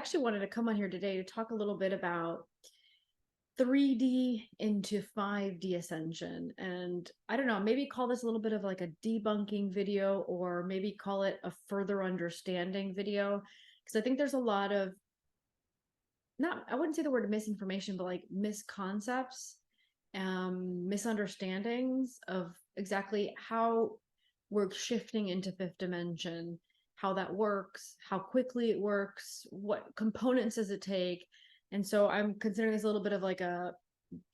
actually wanted to come on here today to talk a little bit about 3D into 5D ascension. And I don't know, maybe call this a little bit of like a debunking video, or maybe call it a further understanding video. Because I think there's a lot of, not, I wouldn't say the word misinformation, but like misconcepts, misunderstandings of exactly how we're shifting into fifth dimension, how that works, how quickly it works, what components does it take. And so I'm considering this a little bit of like a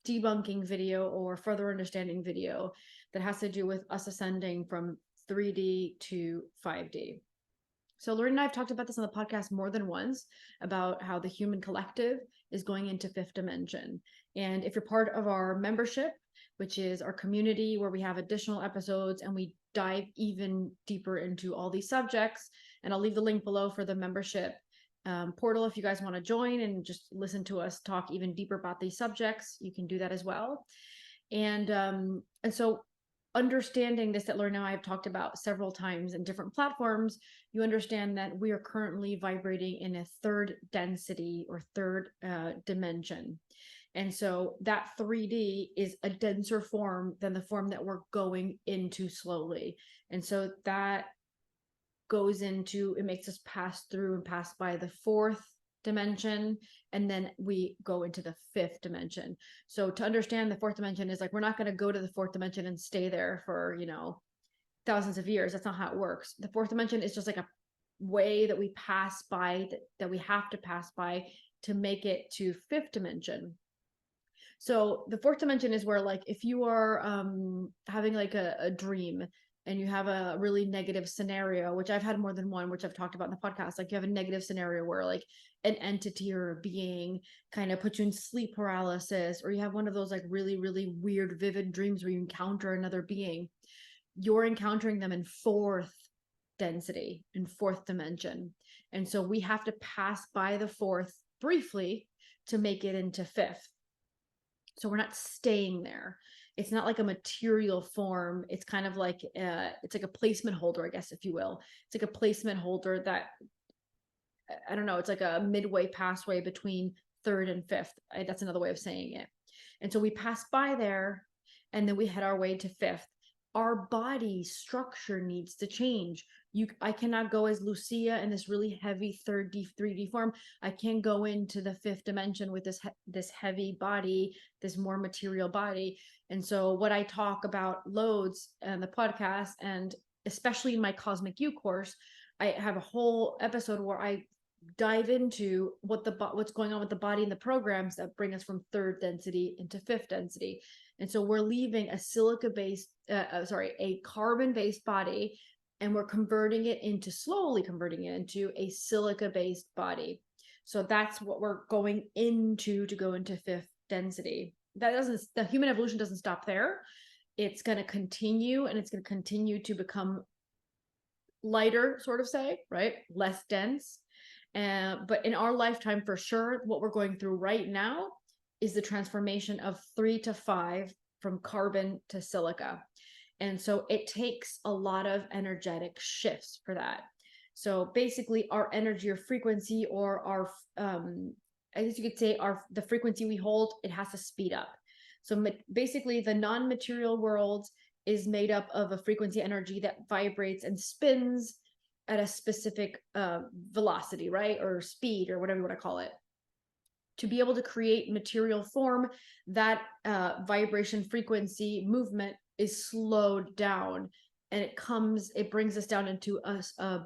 debunking video or further understanding video that has to do with us ascending from 3D to 5D. So Lori and I have talked about this on the podcast more than once, about how the human collective is going into fifth dimension. And if you're part of our membership, which is our community where we have additional episodes and we dive even deeper into all these subjects, and I'll leave the link below for the membership portal if you guys want to join and just listen to us talk even deeper about these subjects, you can do that as well. And so understanding this, that Laura and I have talked about several times in different platforms, you understand that we are currently vibrating in a third density or third dimension. And so that 3D is a denser form than the form that we're going into slowly. And so that goes into, it makes us pass through and pass by the fourth dimension, and then we go into the fifth dimension. So to understand the fourth dimension is like, we're not going to go to the fourth dimension and stay there for, thousands of years. That's not how it works. The fourth dimension is just like a way that we pass by, that we have to pass by to make it to fifth dimension. So the fourth dimension is where, like, if you are having like a dream and you have a really negative scenario, which I've had more than one, which I've talked about in the podcast, like you have a negative scenario where like an entity or a being kind of puts you in sleep paralysis, or you have one of those like really, really weird, vivid dreams where you encounter another being, you're encountering them in fourth density, in fourth dimension. And so we have to pass by the fourth briefly to make it into fifth. So we're not staying there. It's not like a material form. It's kind of like it's like a placement holder, I guess, if you will. It's like a placement holder that, I don't know, it's like a midway passway between third and fifth. That's another way of saying it. And so we pass by there, and then we head our way to fifth. Our body structure needs to change. I cannot go as Lucia in this really heavy 3D form. I can't go into the fifth dimension with this heavy body, this more material body. And so what I talk about loads in the podcast, and especially in my Cosmic You course, I have a whole episode where I dive into what's going on with the body and the programs that bring us from third density into fifth density. And so we're leaving a a carbon-based body, and we're slowly converting it into a silica-based body. So that's what we're going into to go into fifth density. The human evolution doesn't stop there. It's going to continue, and it's going to continue to become lighter, sort of say, right? Less dense. But in our lifetime, for sure, what we're going through right now is the transformation of 3 to 5 from carbon to silica. And so it takes a lot of energetic shifts for that. So basically our energy or frequency, or our, I guess you could say the frequency we hold, it has to speed up. So basically the non-material world is made up of a frequency energy that vibrates and spins at a specific velocity, right? Or speed, or whatever you want to call it. To be able to create material form, that vibration, frequency, movement is slowed down, and it brings us down into a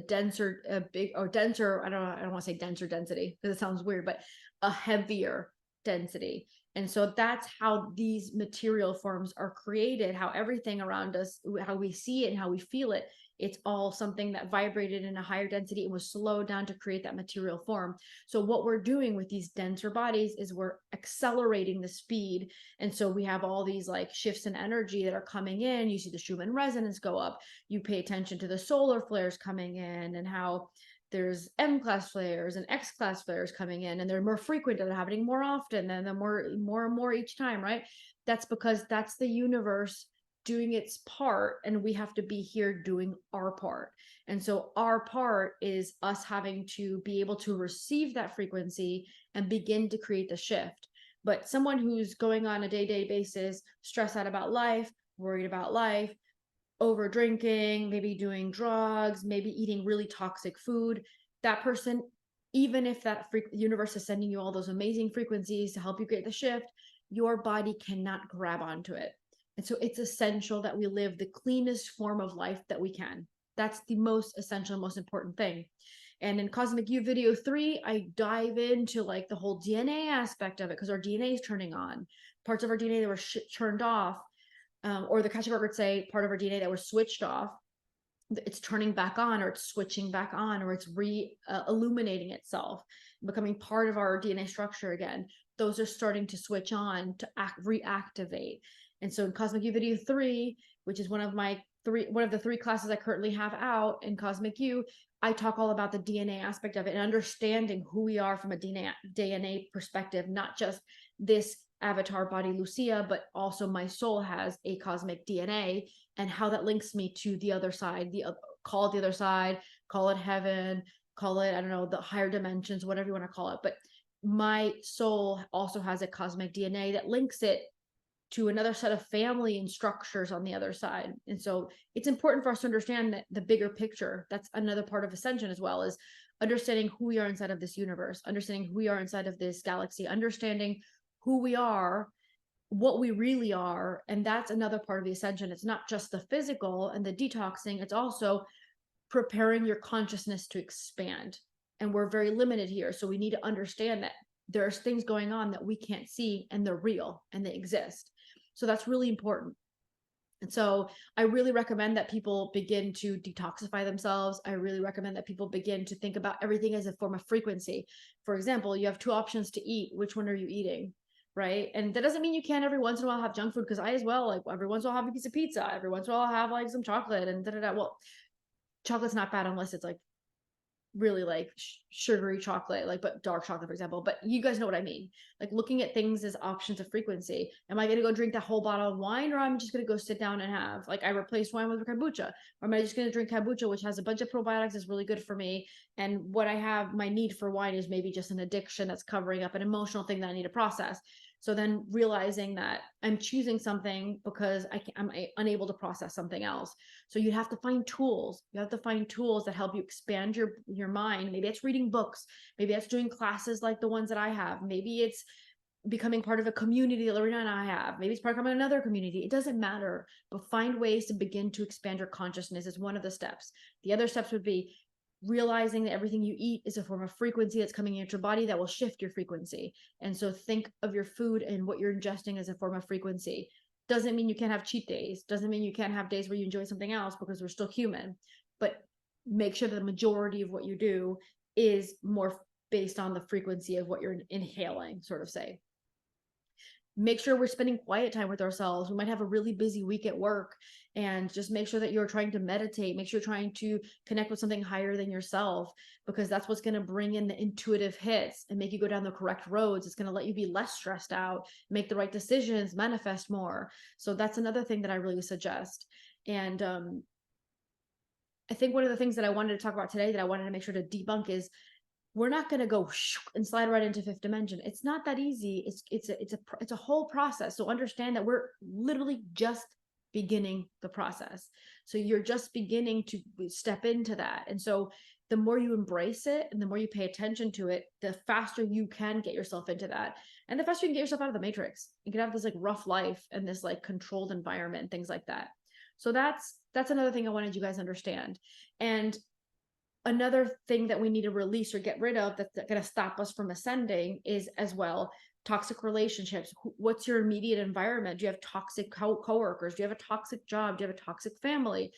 denser, denser, I don't want to say denser density because it sounds weird, but a heavier density. And so that's how these material forms are created, how everything around us, how we see it and how we feel it, it's all something that vibrated in a higher density and was slowed down to create that material form. So what we're doing with these denser bodies is we're accelerating the speed. And so we have all these like shifts in energy that are coming in. You see the Schumann resonance go up. You pay attention to the solar flares coming in, and how there's M-class flares and X-class flares coming in, and they're more frequent and they're happening more often, and they're more and more each time, right? That's because that's the universe doing its part, and we have to be here doing our part. And so our part is us having to be able to receive that frequency and begin to create the shift. But someone who's going on a day-to-day basis, stressed out about life, worried about life, over drinking, maybe doing drugs, maybe eating really toxic food, that person, even if that universe is sending you all those amazing frequencies to help you create the shift, your body cannot grab onto it. And so it's essential that we live the cleanest form of life that we can. That's the most essential, most important thing. And in Cosmic You video 3, I dive into like the whole DNA aspect of it, because our DNA is turning on. Parts of our DNA that were turned off, or the Akashic records say part of our DNA that was switched off, it's turning back on, or it's switching back on, or it's illuminating itself, becoming part of our DNA structure again. Those are starting to switch on to reactivate. And so in Cosmic You video 3, which is one of the 3 classes I currently have out in Cosmic You, I talk all about the DNA aspect of it and understanding who we are from a DNA perspective, not just this avatar body Lucia, but also my soul has a cosmic DNA, and how that links me to the other side, call it the other side, call it heaven, call it, I don't know, the higher dimensions, whatever you want to call it. But my soul also has a cosmic DNA that links it to another set of family and structures on the other side. And so it's important for us to understand that the bigger picture. That's another part of Ascension as well, is understanding who we are inside of this universe, understanding who we are inside of this galaxy, understanding who we are, what we really are. And that's another part of the Ascension. It's not just the physical and the detoxing, it's also preparing your consciousness to expand. And we're very limited here. So we need to understand that there's things going on that we can't see, and they're real and they exist. So that's really important. And so I really recommend that people begin to detoxify themselves. I really recommend that people begin to think about everything as a form of frequency. For example, you have 2 options to eat. Which one are you eating? Right? And that doesn't mean you can't every once in a while have junk food, because I as well, like every once in a while have a piece of pizza, every once in a while I'll have like some chocolate and da-da-da. Well, chocolate's not bad unless it's like really like sugary chocolate, like, but dark chocolate, for example. But you guys know what I mean. Like looking at things as options of frequency. Am I going to go drink that whole bottle of wine, or I'm just going to go sit down and have, like, I replaced wine with kombucha, or am I just going to drink kombucha, which has a bunch of probiotics, is really good for me. And what I have, my need for wine is maybe just an addiction that's covering up an emotional thing that I need to process. So then realizing that I'm choosing something because I'm unable to process something else. So you have to find tools. You have to find tools that help you expand your mind. Maybe it's reading books. Maybe it's doing classes like the ones that I have. Maybe it's becoming part of a community that Lorena and I have. Maybe it's part of another community. It doesn't matter, but find ways to begin to expand your consciousness is one of the steps. The other steps would be realizing that everything you eat is a form of frequency that's coming into your body that will shift your frequency. And so think of your food and what you're ingesting as a form of frequency. Doesn't mean you can't have cheat days. Doesn't mean you can't have days where you enjoy something else, because we're still human. But make sure that the majority of what you do is more based on the frequency of what you're inhaling, sort of say. Make sure we're spending quiet time with ourselves. We might have a really busy week at work, and just make sure that you're trying to meditate. Make sure you're trying to connect with something higher than yourself, because that's what's going to bring in the intuitive hits and make you go down the correct roads. It's going to let you be less stressed out, make the right decisions, manifest more. So that's another thing that I really suggest. And I think one of the things that I wanted to talk about today that I wanted to make sure to debunk is, we're not going to go and slide right into 5th dimension. It's not that easy. It's a whole process. So understand that we're literally just beginning the process. So you're just beginning to step into that. And so the more you embrace it and the more you pay attention to it, the faster you can get yourself into that. And the faster you can get yourself out of the matrix. You can have this like rough life and this like controlled environment and things like that. So that's another thing I wanted you guys to understand. And another thing that we need to release or get rid of that's going to stop us from ascending is as well toxic relationships. What's your immediate environment? Do you have toxic coworkers? Do you have a toxic job? Do you have a toxic family?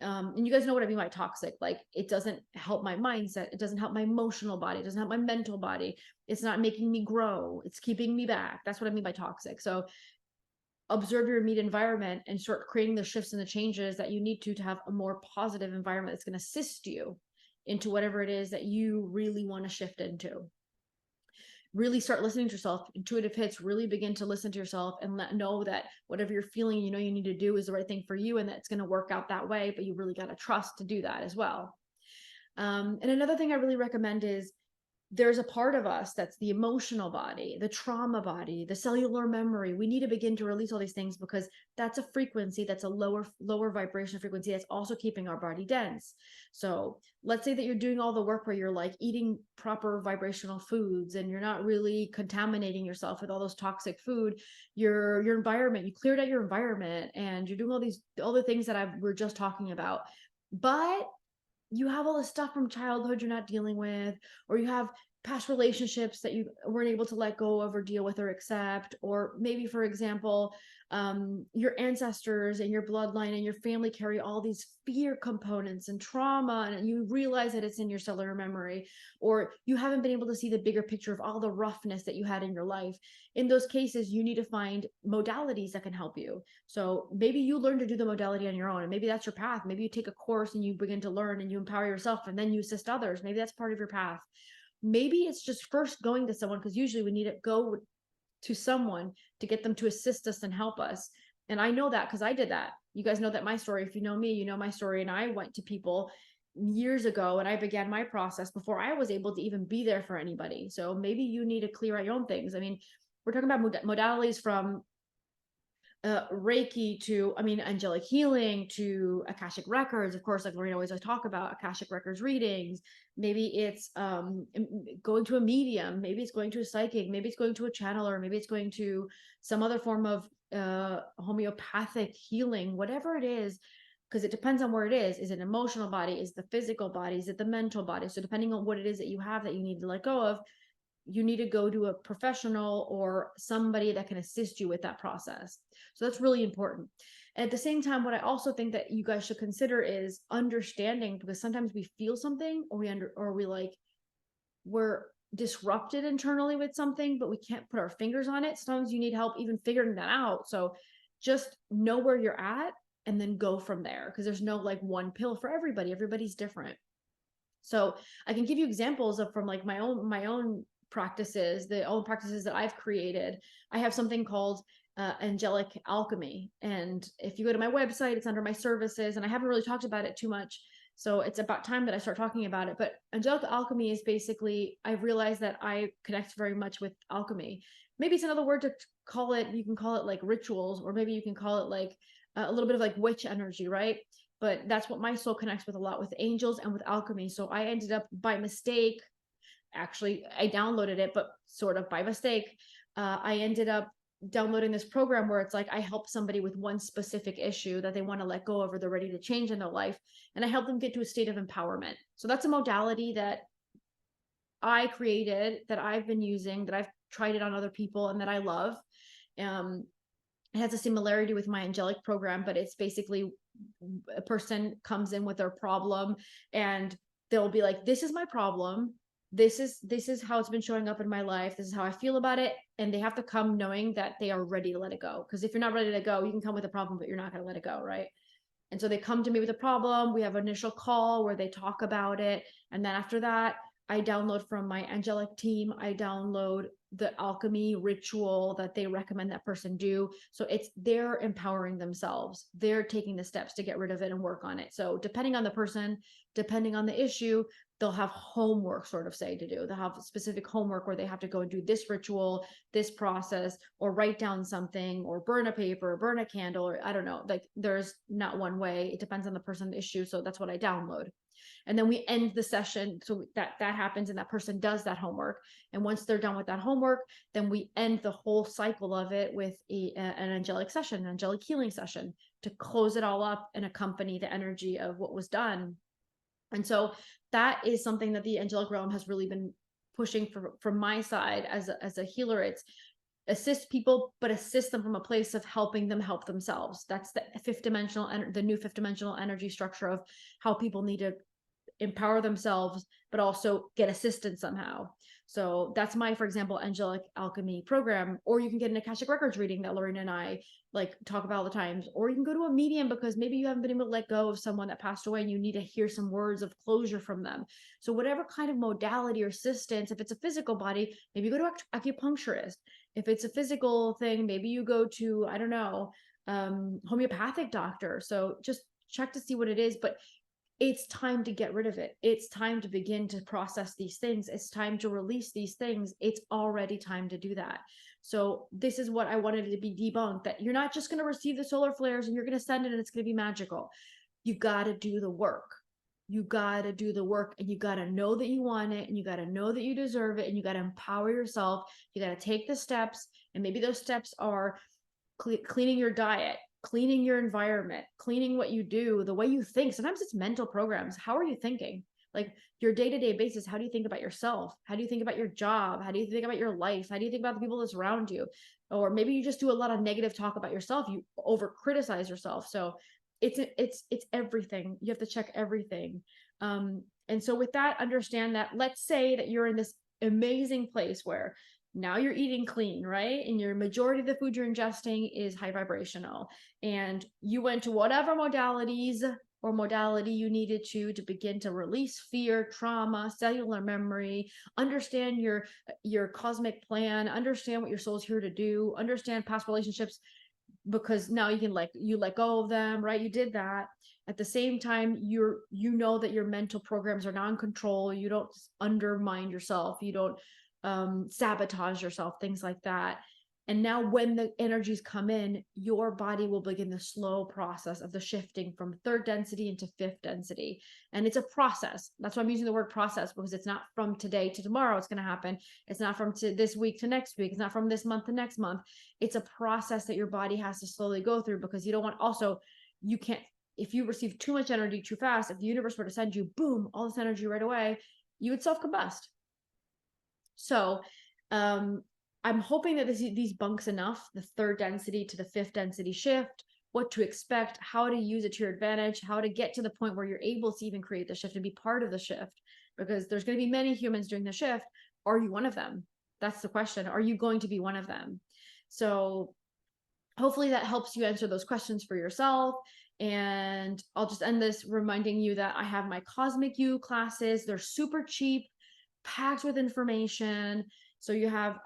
And you guys know what I mean by toxic. Like, it doesn't help my mindset. It doesn't help my emotional body. It doesn't help my mental body. It's not making me grow. It's keeping me back. That's what I mean by toxic. So observe your immediate environment and start creating the shifts and the changes that you need to have a more positive environment that's going to assist you into whatever it is that you really want to shift into. really start listening to yourself. Intuitive hits, really begin to listen to yourself and know that whatever you're feeling, you need to do is the right thing for you, and that it's going to work out that way. But you really got to trust to do that as well. And another thing I really recommend is, there's a part of us that's the emotional body, the trauma body, the cellular memory. We need to begin to release all these things, because that's a frequency, that's a lower vibration frequency, that's also keeping our body dense. So let's say that you're doing all the work where you're like eating proper vibrational foods and you're not really contaminating yourself with all those toxic food. Your environment, you cleared out your environment and you're doing all the things that we're just talking about. But you have all the stuff from childhood you're not dealing with, or you have past relationships that you weren't able to let go of or deal with or accept, or maybe, for example, your ancestors and your bloodline and your family carry all these fear components and trauma, and you realize that it's in your cellular memory, or you haven't been able to see the bigger picture of all the roughness that you had in your life. In those cases, you need to find modalities that can help you. So maybe you learn to do the modality on your own, and maybe that's your path. Maybe you take a course and you begin to learn and you empower yourself, and then you assist others. Maybe that's part of your path. Maybe it's just first going to someone, because usually we need to go to someone to get them to assist us and help us. And I know that because I did that. You guys know that my story. If you know me, you know my story. And I went to people years ago and I began my process before I was able to even be there for anybody. So maybe you need to clear out your own things. I mean, we're talking about modalities from Reiki to, angelic healing to Akashic records. Of course, like Lorena always talk about Akashic records readings. Maybe it's going to a medium. Maybe it's going to a psychic. Maybe it's going to a channeler. Maybe it's going to some other form of homeopathic healing, whatever it is, because it depends on where it is. Is it an emotional body? Is it the physical body? Is it the mental body? So depending on what it is that you have that you need to let go of, you need to go to a professional or somebody that can assist you with that process. So that's really important. And at the same time, what I also think that you guys should consider is understanding, because sometimes we feel something, or we're disrupted internally with something, but we can't put our fingers on it. Sometimes you need help even figuring that out. So just know where you're at and then go from there, because there's no like one pill for everybody. Everybody's different. So I can give you examples of from like my own practices, the old practices that I've created. I have something called angelic alchemy. And if you go to my website, it's under my services, and I haven't really talked about it too much. So it's about time that I start talking about it. But angelic alchemy is basically, I've realized that I connect very much with alchemy. Maybe it's another word to call it. You can call it like rituals, or maybe you can call it like a little bit of like witch energy, right? But that's what my soul connects with a lot, with angels and with alchemy. So I ended up by mistake, actually, I downloaded it, but sort of by mistake, I ended up downloading this program where it's like I help somebody with one specific issue that they want to let go of or they're ready to change in their life, and I help them get to a state of empowerment. So that's a modality that I created, that I've been using, that I've tried it on other people, and that I love. It has a similarity with my angelic program, but it's basically a person comes in with their problem and they'll be like, this is my problem. This is how it's been showing up in my life. This is how I feel about it. And they have to come knowing that they are ready to let it go. Because if you're not ready to go, you can come with a problem, but you're not going to let it go, right? And so they come to me with a problem. We have an initial call where they talk about it. And then after that, I download from my angelic team. I download the alchemy ritual that they recommend that person do. So they're empowering themselves. They're taking the steps to get rid of it and work on it. So depending on the person, depending on the issue, they'll have homework sort of say to do. They'll have specific homework where they have to go and do this ritual, this process, or write down something, or burn a paper, or burn a candle, or I don't know. Like there's not one way. It depends on the person, the issue. So that's what I download. And then we end the session. So that happens and that person does that homework. And once they're done with that homework, then we end the whole cycle of it with an angelic session, an angelic healing session, to close it all up and accompany the energy of what was done. And so that is something that the angelic realm has really been pushing from my side as a healer. It's assist people, but assist them from a place of helping them help themselves. That's the new fifth dimensional energy structure of how people need to empower themselves, but also get assistance somehow. So that's my, for example, angelic alchemy program. Or you can get an Akashic Records reading that Lorena and I like talk about all the times. Or you can go to a medium because maybe you haven't been able to let go of someone that passed away and you need to hear some words of closure from them. So whatever kind of modality or assistance, if it's a physical body, maybe you go to acupuncturist. If it's a physical thing, maybe you go to, I don't know, homeopathic doctor. So just check to see what it is. But it's time to get rid of it. It's time to begin to process these things. It's time to release these things. It's already time to do that. So this is what I wanted to be debunked, that you're not just going to receive the solar flares and you're going to send it and it's going to be magical. You got to do the work. You got to do the work, and you got to know that you want it, and you got to know that you deserve it, and you got to empower yourself. You got to take the steps, and maybe those steps are cleaning your diet, cleaning your environment, cleaning what you do, the way you think. Sometimes it's mental programs. How are you thinking? Like your day-to-day basis, how do you think about yourself? How do you think about your job? How do you think about your life? How do you think about the people that surround you? Or maybe you just do a lot of negative talk about yourself. You over criticize yourself. So it's everything. You have to check everything. And so with that, understand that, let's say that you're in this amazing place where now you're eating clean, right? And your majority of the food you're ingesting is high vibrational. And you went to whatever modalities or modality you needed to begin to release fear, trauma, cellular memory, understand your cosmic plan, understand what your soul's here to do, understand past relationships, because now you can let go of them, right? You did that. At the same time, you know that your mental programs are not in control. You don't undermine yourself. You don't sabotage yourself, things like that. And now when the energies come in, your body will begin the slow process of the shifting from third density into fifth density. And it's a process. That's why I'm using the word process, because it's not from today to tomorrow it's going to happen. It's not from this week to next week. It's not from this month to next month. It's a process that your body has to slowly go through, because you don't want, also, you can't, if you receive too much energy too fast, if the universe were to send you, boom, all this energy right away, you would self-combust. So I'm hoping that these bunks enough, the third density to the fifth density shift, what to expect, how to use it to your advantage, how to get to the point where you're able to even create the shift and be part of the shift, because there's going to be many humans doing the shift. Are you one of them? That's the question. Are you going to be one of them? So hopefully that helps you answer those questions for yourself. And I'll just end this reminding you that I have my Cosmic You classes. They're super cheap, packed with information. So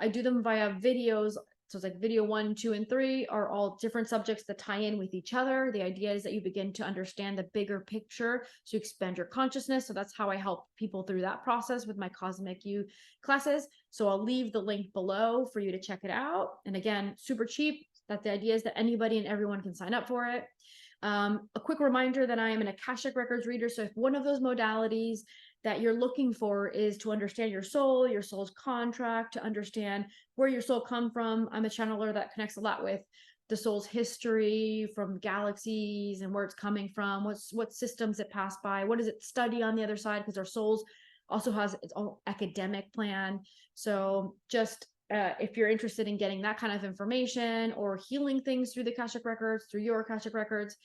I do them via videos. So it's like video 1, 2, and 3 are all different subjects that tie in with each other. The idea is that you begin to understand the bigger picture, so you expand your consciousness. So that's how I help people through that process with my Cosmic You classes. So I'll leave the link below for you to check it out. And again, super cheap. That the idea is that anybody and everyone can sign up for it. A quick reminder that I am an Akashic Records reader. So if one of those modalities that you're looking for is to understand your soul's contract, to understand where your soul come from, I'm a channeler that connects a lot with the soul's history from galaxies and where it's coming from, what systems it passed by, what does it study on the other side, because our souls also has its own academic plan. So just if you're interested in getting that kind of information or healing things through the Akashic Records, through your Akashic Records,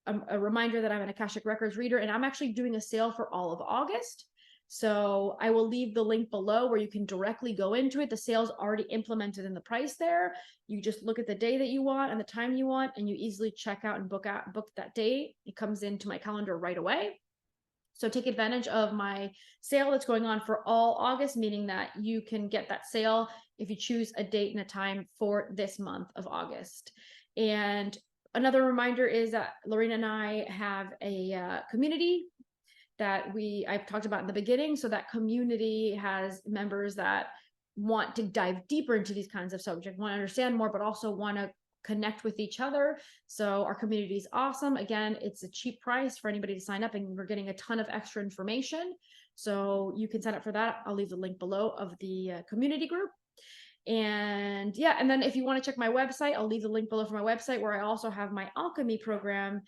a reminder that I'm an Akashic Records reader, and I'm actually doing a sale for all of August. So I will leave the link below where you can directly go into it. The sale's already implemented in the price there. You just look at the day that you want and the time you want, and you easily check out and book that date. It comes into my calendar right away. So take advantage of my sale that's going on for all August, meaning that you can get that sale if you choose a date and a time for this month of August. And another reminder is that Lorena and I have a community that I've talked about in the beginning. So that community has members that want to dive deeper into these kinds of subjects, want to understand more, but also want to connect with each other. So our community is awesome. Again, it's a cheap price for anybody to sign up, and we're getting a ton of extra information. So you can sign up for that. I'll leave the link below of the community group. And yeah, and then if you want to check my website, I'll leave the link below for my website, where I also have my alchemy program,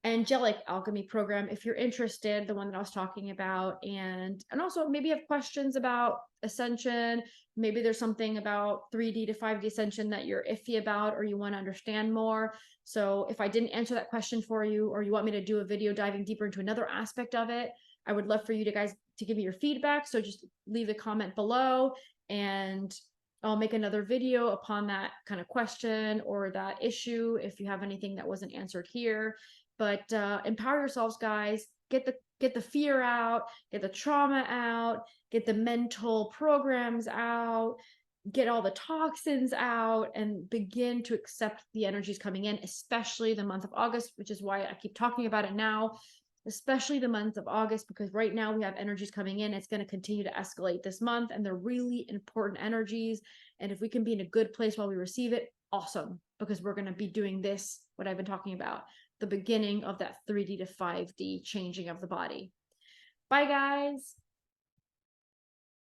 angelic alchemy program, if you're interested, the one that I was talking about. And also maybe you have questions about Ascension. Maybe there's something about 3D to 5D Ascension that you're iffy about, or you want to understand more. So if I didn't answer that question for you, or you want me to do a video diving deeper into another aspect of it, I would love for you to guys to give me your feedback. So just leave a comment below and I'll make another video upon that kind of question or that issue if you have anything that wasn't answered here. But empower yourselves, guys. Get the fear out, get the trauma out, get the mental programs out, get all the toxins out, and begin to accept the energies coming in, especially the month of August, which is why I keep talking about it now, especially the month of August, because right now we have energies coming in. It's going to continue to escalate this month, and they're really important energies. And if we can be in a good place while we receive it, awesome, because we're going to be doing this, what I've been talking about, the beginning of that 3D to 5D changing of the body. Bye, guys.